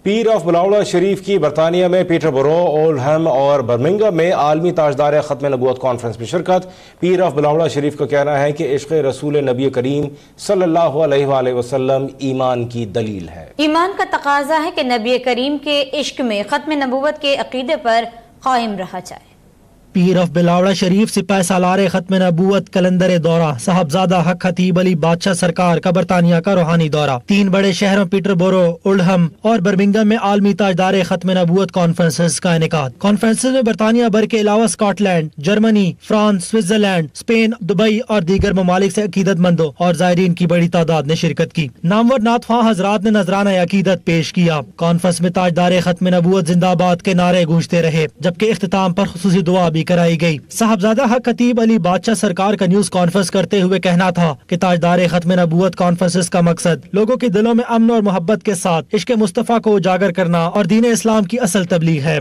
پیر of بلاوڑا شریف کی برطانیہ میں پیٹربرو، اولڈہم اور برمنگھم میں عالمی تاجدار ختم نبوت کانفرنس میں شرکت۔ پیر آف بلاوڑا شریف کا کہنا ہے کہ عشق رسول نبی کریم صلی اللہ علیہ وآلہ وسلم ایمان کی دلیل ہے۔ ایمان کا تقاضا ہے کہ نبی کریم کے عشق میں ختم نبوت کے عقیدے پر قائم رہا جائے۔ پیر آف بلاوڑا شریف سپاہ سالار ختم نبوت کلندر دورہ صاحبزادہ حق خطیب علی بادشاہ سرکار کا برطانیہ کا روحانی دورہ۔ 3 بڑے شہروں پیٹربورو، اولڈہم اور برمنگھم میں عالمی تاجدار ختم نبوت کانفرنسز کا انعقاد۔ کانفرنسز میں برطانیہ بھر کے علاوہ Scotland, Germany, France, Switzerland, Spain, Dubai اور دیگر ممالک سے عقیدت مندوں اور زائرین کی بڑی تعداد نے شرکت کی۔ نامور نعت خواں حضرات نے نذرانہ عقیدت پیش کیا۔ کانفرنس میں تاجدار ختم نبوت زندہ باد کے نعرے گونجتے رہے، جبکہ اختتام پر خصوصی دعا بھی کرائی گئی۔ صاحبزادہ حق خطیب علی بادشاہ سرکار کا نیوز کانفرنس کرتے ہوئے کہنا تھا کہ تاجدار ختم نبوت کانفرنس کا مقصد لوگوں کے دلوں میں امن اور محبت کے ساتھ عشق مصطفیٰ کو اجاگر کرنا اور دین اسلام کی اصل تبلیغ ہے۔